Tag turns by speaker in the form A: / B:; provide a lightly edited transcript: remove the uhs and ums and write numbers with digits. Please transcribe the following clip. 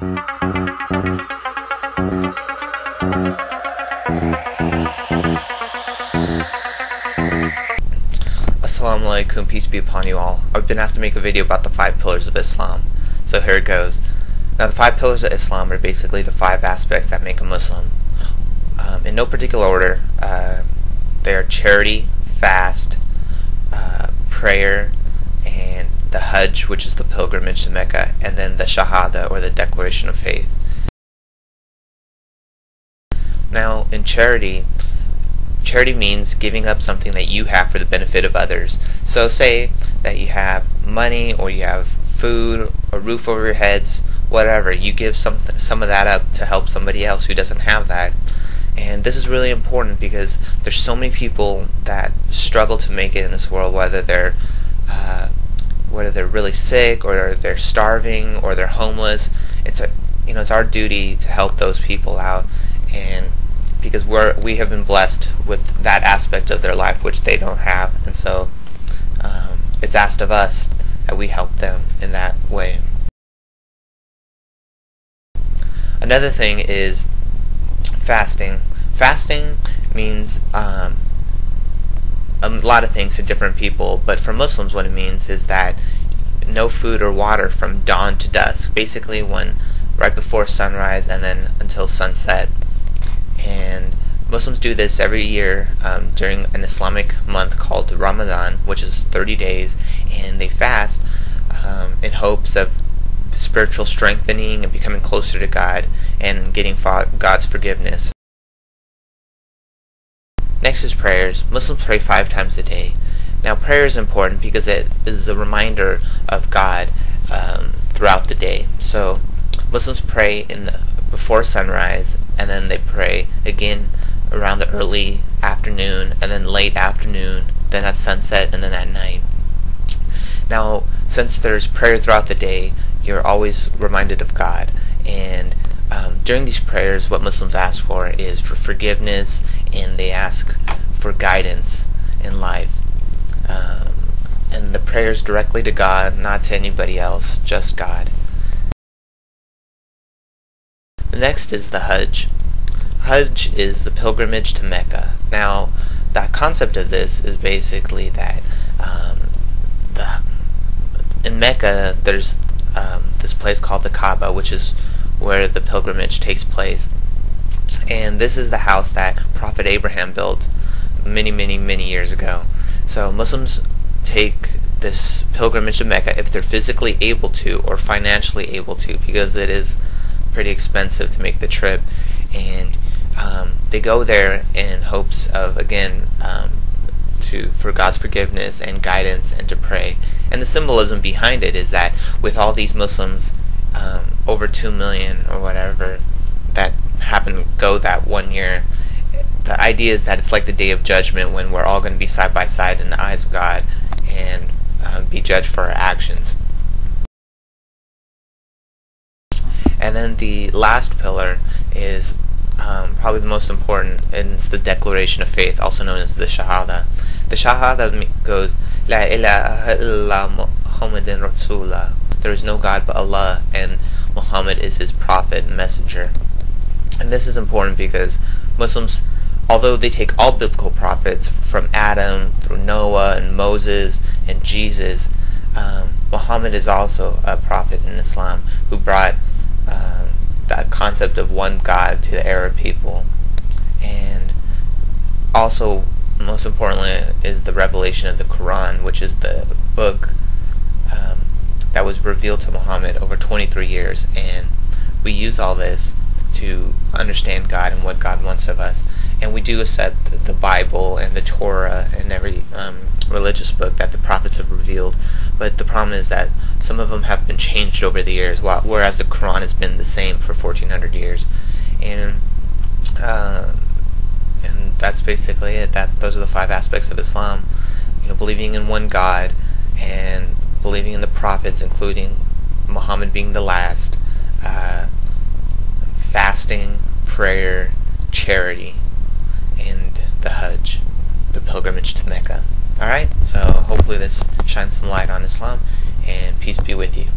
A: Assalamu alaikum, peace be upon you all. I've been asked to make a video about the 5 pillars of Islam. So here it goes. Now the 5 pillars of Islam are basically the 5 aspects that make a Muslim. In no particular order, they are charity, fast, prayer, and the Hajj, which is the pilgrimage to Mecca, and then the Shahada, or the declaration of faith. Now in charity means giving up something that you have for the benefit of others. So say that you have money, or you have food, a roof over your heads, whatever. You give some of that up to help somebody else who doesn't have that. And this is really important because there's so many people that struggle to make it in this world, whether they're really sick, or they're starving, or they're homeless. It's our duty to help those people out, and because we have been blessed with that aspect of their life which they don't have, and so it's asked of us that we help them in that way. Another thing is fasting. Fasting means a lot of things to different people, but for Muslims what it means is that no food or water from dawn to dusk, basically right before sunrise and then until sunset. And Muslims do this every year during an Islamic month called Ramadan, which is 30 days, and they fast in hopes of spiritual strengthening and becoming closer to God and getting God's forgiveness. Next is prayers. Muslims pray 5 times a day. Now prayer is important because it is a reminder of God throughout the day. So Muslims pray before sunrise, and then they pray again around the early afternoon, and then late afternoon, then at sunset, and then at night. Now, since there's prayer throughout the day, you're always reminded of God, and during these prayers what Muslims ask for is for forgiveness, and they ask for guidance in life. And the prayers directly to God, not to anybody else, just God. The next is the Hajj. Hajj is the pilgrimage to Mecca. Now, that concept of this is basically that in Mecca there's this place called the Kaaba, which is where the pilgrimage takes place. And this is the house that Prophet Abraham built many years ago. So Muslims take this pilgrimage to Mecca if they're physically able to or financially able to, because it is pretty expensive to make the trip, and they go there in hopes of, again, for God's forgiveness and guidance, and to pray. And the symbolism behind it is that with all these Muslims, over 2 million or whatever, that happen to go that one year, the idea is that it's like the Day of Judgment, when we're all going to be side by side in the eyes of God and be judged for our actions. And then the last pillar is probably the most important, and it's the declaration of faith, also known as the Shahada. The Shahada goes, La ilaha illa Muhammadin Rasulullah. There is no God but Allah, and Muhammad is his prophet and messenger. And this is important because Muslims, although they take all biblical prophets from Adam through Noah and Moses and Jesus, Muhammad is also a prophet in Islam who brought that concept of one God to the Arab people. And also, most importantly, is the revelation of the Quran, which is the book that was revealed to Muhammad over 23 years. And we use all this to understand God and what God wants of us. And we do accept the Bible and the Torah and every religious book that the prophets have revealed, but the problem is that some of them have been changed over the years, whereas the Quran has been the same for 1400 years. And that's basically it. Those are the 5 aspects of Islam. Believing in one God, and believing in the prophets, including Muhammad being the last, fasting, prayer, charity, and the Hajj, the pilgrimage to Mecca. Alright, so hopefully this shines some light on Islam, and peace be with you.